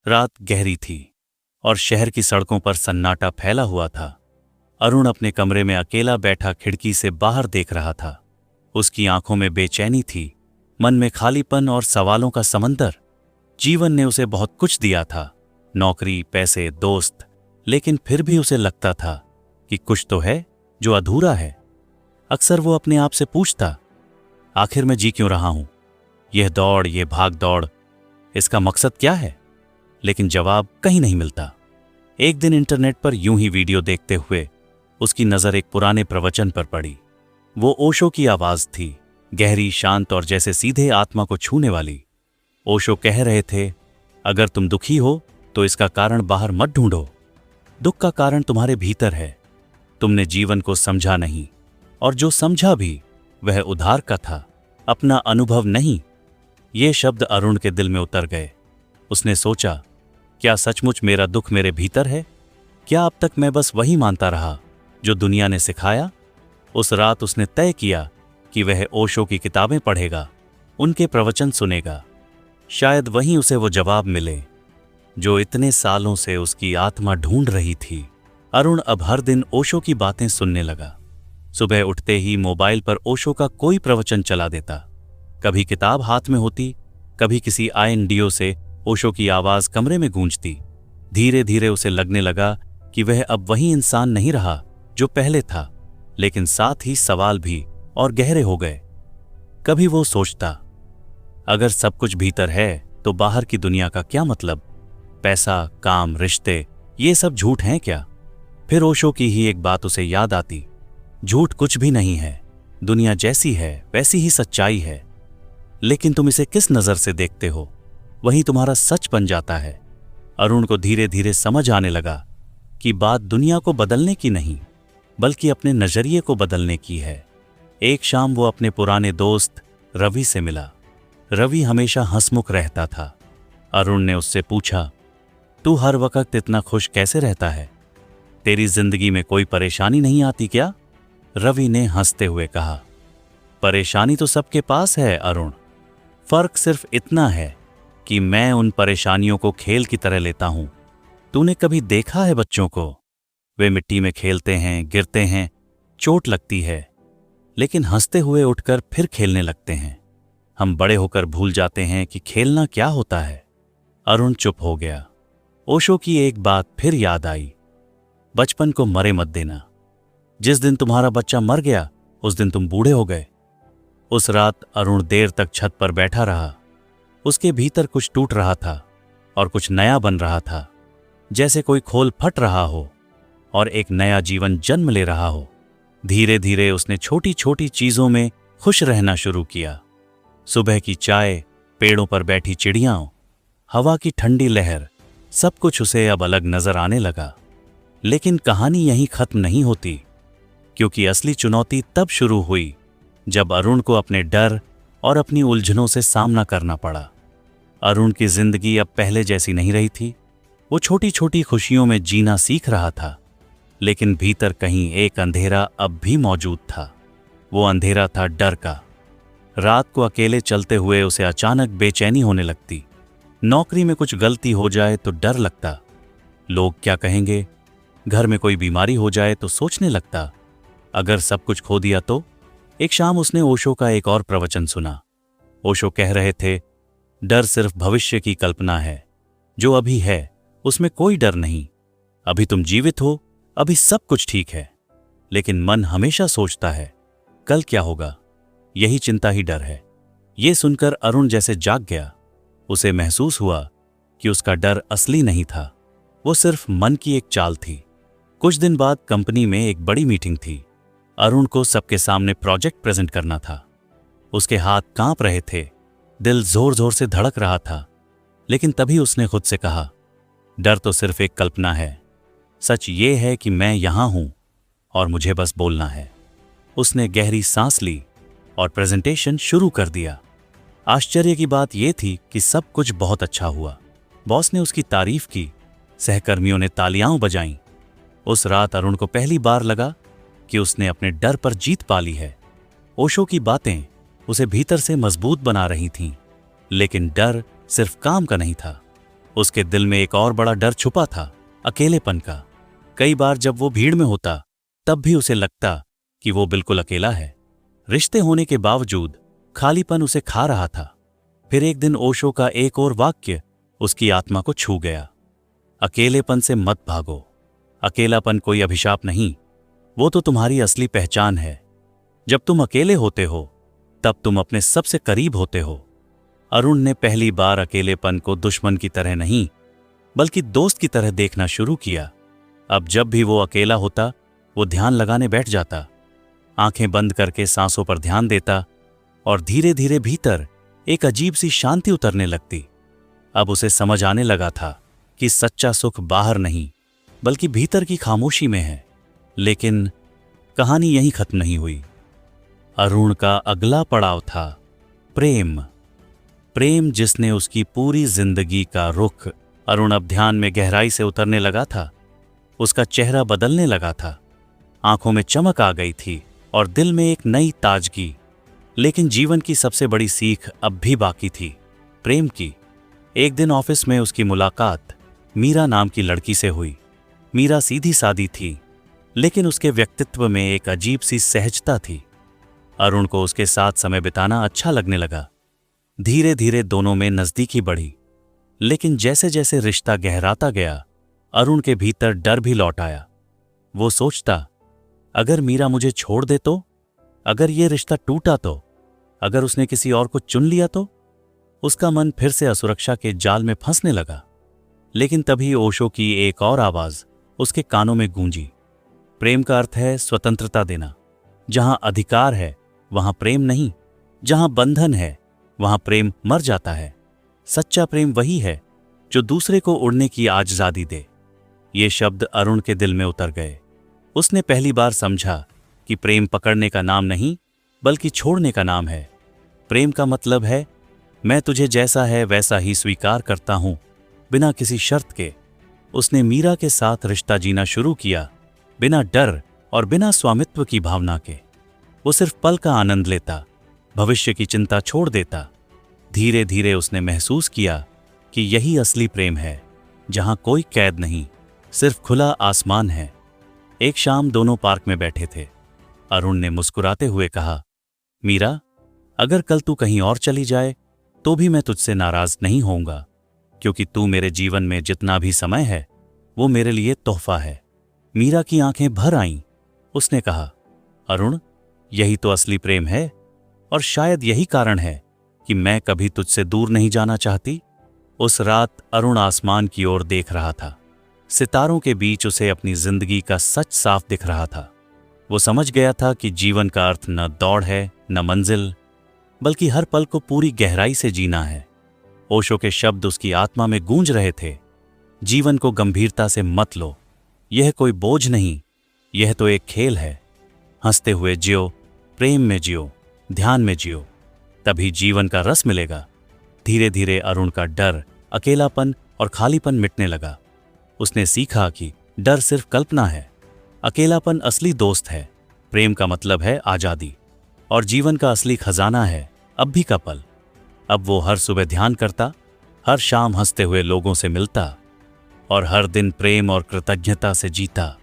रात गहरी थी और शहर की सड़कों पर सन्नाटा फैला हुआ था। अरुण अपने कमरे में अकेला बैठा खिड़की से बाहर देख रहा था। उसकी आंखों में बेचैनी थी, मन में खालीपन और सवालों का समंदर। जीवन ने उसे बहुत कुछ दिया था, नौकरी, पैसे, दोस्त, लेकिन फिर भी उसे लगता था कि कुछ तो है जो अधूरा है। अक्सर वो अपने आप से पूछता, आखिर मैं जी क्यों रहा हूं? यह दौड़, यह भाग दौड़, इसका मकसद क्या है? लेकिन जवाब कहीं नहीं मिलता। एक दिन इंटरनेट पर यूं ही वीडियो देखते हुए उसकी नजर एक पुराने प्रवचन पर पड़ी। वो ओशो की आवाज थी, गहरी, शांत और जैसे सीधे आत्मा को छूने वाली। ओशो कह रहे थे, अगर तुम दुखी हो तो इसका कारण बाहर मत ढूंढो। दुख का कारण तुम्हारे भीतर है। तुमने जीवन को समझा नहीं, और जो समझा भी वह उधार का था, अपना अनुभव नहीं। ये शब्द अरुण के दिल में उतर गए। उसने सोचा, क्या सचमुच मेरा दुख मेरे भीतर है? क्या अब तक मैं बस वही मानता रहा जो दुनिया ने सिखाया? उस रात उसने तय किया कि वह ओशो की किताबें पढ़ेगा, उनके प्रवचन सुनेगा। शायद वहीं उसे वो जवाब मिले जो इतने सालों से उसकी आत्मा ढूंढ रही थी। अरुण अब हर दिन ओशो की बातें सुनने लगा। सुबह उठते ही मोबाइल पर ओशो का कोई प्रवचन चला देता। कभी किताब हाथ में होती, कभी किसी INDO से ओशो की आवाज कमरे में गूंजती। धीरे धीरे उसे लगने लगा कि वह अब वही इंसान नहीं रहा जो पहले था, लेकिन साथ ही सवाल भी और गहरे हो गए। कभी वो सोचता, अगर सब कुछ भीतर है तो बाहर की दुनिया का क्या मतलब? पैसा, काम, रिश्ते, ये सब झूठ हैं क्या? फिर ओशो की ही एक बात उसे याद आती, झूठ कुछ भी नहीं है, दुनिया जैसी है वैसी ही सच्चाई है, लेकिन तुम इसे किस नजर से देखते हो वही तुम्हारा सच बन जाता है। अरुण को धीरे धीरे समझ आने लगा कि बात दुनिया को बदलने की नहीं, बल्कि अपने नजरिए को बदलने की है। एक शाम वो अपने पुराने दोस्त रवि से मिला। रवि हमेशा हंसमुख रहता था। अरुण ने उससे पूछा, तू हर वक्त इतना खुश कैसे रहता है? तेरी जिंदगी में कोई परेशानी नहीं आती क्या? रवि ने हंसते हुए कहा, परेशानी तो सबके पास है अरुण, फर्क सिर्फ इतना है कि मैं उन परेशानियों को खेल की तरह लेता हूं। तूने कभी देखा है बच्चों को? वे मिट्टी में खेलते हैं, गिरते हैं, चोट लगती है, लेकिन हंसते हुए उठकर फिर खेलने लगते हैं। हम बड़े होकर भूल जाते हैं कि खेलना क्या होता है। अरुण चुप हो गया। ओशो की एक बात फिर याद आई, बचपन को मरे मत देना। जिस दिन तुम्हारा बच्चा मर गया उस दिन तुम बूढ़े हो गए। उस रात अरुण देर तक छत पर बैठा रहा। उसके भीतर कुछ टूट रहा था और कुछ नया बन रहा था, जैसे कोई खोल फट रहा हो और एक नया जीवन जन्म ले रहा हो। धीरे धीरे उसने छोटी छोटी चीजों में खुश रहना शुरू किया। सुबह की चाय, पेड़ों पर बैठी चिड़ियां, हवा की ठंडी लहर, सब कुछ उसे अब अलग नजर आने लगा। लेकिन कहानी यहीं खत्म नहीं होती, क्योंकि असली चुनौती तब शुरू हुई जब अरुण को अपने डर और अपनी उलझनों से सामना करना पड़ा। अरुण की जिंदगी अब पहले जैसी नहीं रही थी। वो छोटी छोटी खुशियों में जीना सीख रहा था, लेकिन भीतर कहीं एक अंधेरा अब भी मौजूद था। वो अंधेरा था डर का। रात को अकेले चलते हुए उसे अचानक बेचैनी होने लगती। नौकरी में कुछ गलती हो जाए तो डर लगता, लोग क्या कहेंगे? घर में कोई बीमारी हो जाए तो सोचने लगता, अगर सब कुछ खो दिया तो? एक शाम उसने ओशो का एक और प्रवचन सुना। ओशो कह रहे थे, डर सिर्फ भविष्य की कल्पना है, जो अभी है उसमें कोई डर नहीं। अभी तुम जीवित हो, अभी सब कुछ ठीक है, लेकिन मन हमेशा सोचता है कल क्या होगा। यही चिंता ही डर है। ये सुनकर अरुण जैसे जाग गया। उसे महसूस हुआ कि उसका डर असली नहीं था, वो सिर्फ मन की एक चाल थी। कुछ दिन बाद कंपनी में एक बड़ी मीटिंग थी। अरुण को सबके सामने प्रोजेक्ट प्रेजेंट करना था। उसके हाथ कांप रहे थे, दिल जोर जोर से धड़क रहा था। लेकिन तभी उसने खुद से कहा, डर तो सिर्फ एक कल्पना है, सच ये है कि मैं यहां हूं और मुझे बस बोलना है। उसने गहरी सांस ली और प्रेजेंटेशन शुरू कर दिया। आश्चर्य की बात यह थी कि सब कुछ बहुत अच्छा हुआ। बॉस ने उसकी तारीफ की, सहकर्मियों ने तालियां बजाईं। उस रात अरुण को पहली बार लगा कि उसने अपने डर पर जीत पा ली है। ओशो की बातें उसे भीतर से मजबूत बना रही थीं, लेकिन डर सिर्फ काम का नहीं था, उसके दिल में एक और बड़ा डर छुपा था, अकेलेपन का। कई बार जब वो भीड़ में होता तब भी उसे लगता कि वो बिल्कुल अकेला है। रिश्ते होने के बावजूद खालीपन उसे खा रहा था। फिर एक दिन ओशो का एक और वाक्य उसकी आत्मा को छू गया। अकेलेपन से मत भागो। अकेलापन कोई अभिशाप नहीं, वो तो तुम्हारी असली पहचान है। जब तुम अकेले होते हो तब तुम अपने सबसे करीब होते हो। अरुण ने पहली बार अकेलेपन को दुश्मन की तरह नहीं बल्कि दोस्त की तरह देखना शुरू किया। अब जब भी वो अकेला होता वो ध्यान लगाने बैठ जाता, आंखें बंद करके सांसों पर ध्यान देता और धीरे धीरे भीतर एक अजीब सी शांति उतरने लगती। अब उसे समझ आने लगा था कि सच्चा सुख बाहर नहीं बल्कि भीतर की खामोशी में है। लेकिन कहानी यहीं खत्म नहीं हुई। अरुण का अगला पड़ाव था प्रेम। प्रेम जिसने उसकी पूरी जिंदगी का रुख। अरुण अब ध्यान में गहराई से उतरने लगा था। उसका चेहरा बदलने लगा था, आंखों में चमक आ गई थी और दिल में एक नई ताजगी। लेकिन जीवन की सबसे बड़ी सीख अब भी बाकी थी, प्रेम की। एक दिन ऑफिस में उसकी मुलाकात मीरा नाम की लड़की से हुई। मीरा सीधी सादी थी, लेकिन उसके व्यक्तित्व में एक अजीब सी सहजता थी। अरुण को उसके साथ समय बिताना अच्छा लगने लगा। धीरे धीरे दोनों में नजदीकी बढ़ी। लेकिन जैसे जैसे रिश्ता गहराता गया, अरुण के भीतर डर भी लौट आया। वो सोचता, अगर मीरा मुझे छोड़ दे तो, अगर ये रिश्ता टूटा तो, अगर उसने किसी और को चुन लिया तो। उसका मन फिर से असुरक्षा के जाल में फंसने लगा। लेकिन तभी ओशो की एक और आवाज उसके कानों में गूंजी। प्रेम का अर्थ है स्वतंत्रता देना। जहां अधिकार है वहां प्रेम नहीं, जहां बंधन है वहां प्रेम मर जाता है। सच्चा प्रेम वही है जो दूसरे को उड़ने की आजादी दे। ये शब्द अरुण के दिल में उतर गए। उसने पहली बार समझा कि प्रेम पकड़ने का नाम नहीं बल्कि छोड़ने का नाम है। प्रेम का मतलब है मैं तुझे जैसा है वैसा ही स्वीकार करता हूं, बिना किसी शर्त के। उसने मीरा के साथ रिश्ता जीना शुरू किया, बिना डर और बिना स्वामित्व की भावना के। वो सिर्फ पल का आनंद लेता, भविष्य की चिंता छोड़ देता। धीरे धीरे उसने महसूस किया कि यही असली प्रेम है, जहां कोई कैद नहीं, सिर्फ खुला आसमान है। एक शाम दोनों पार्क में बैठे थे। अरुण ने मुस्कुराते हुए कहा, मीरा, अगर कल तू कहीं और चली जाए तो भी मैं तुझसे नाराज नहीं होऊंगा, क्योंकि तू मेरे जीवन में जितना भी समय है वो मेरे लिए तोहफा है। मीरा की आंखें भर आईं। उसने कहा, अरुण, यही तो असली प्रेम है और शायद यही कारण है कि मैं कभी तुझसे दूर नहीं जाना चाहती। उस रात अरुण आसमान की ओर देख रहा था। सितारों के बीच उसे अपनी जिंदगी का सच साफ दिख रहा था। वो समझ गया था कि जीवन का अर्थ न दौड़ है न मंजिल, बल्कि हर पल को पूरी गहराई से जीना है। ओशो के शब्द उसकी आत्मा में गूंज रहे थे, जीवन को गंभीरता से मत लो, यह कोई बोझ नहीं, यह तो एक खेल है। हंसते हुए जियो, प्रेम में जियो, ध्यान में जियो, तभी जीवन का रस मिलेगा। धीरे धीरे अरुण का डर, अकेलापन और खालीपन मिटने लगा। उसने सीखा कि डर सिर्फ कल्पना है, अकेलापन असली दोस्त है, प्रेम का मतलब है आजादी, और जीवन का असली खजाना है अब भी का पल। अब वो हर सुबह ध्यान करता, हर शाम हंसते हुए लोगों से मिलता और हर दिन प्रेम और कृतज्ञता से जीता।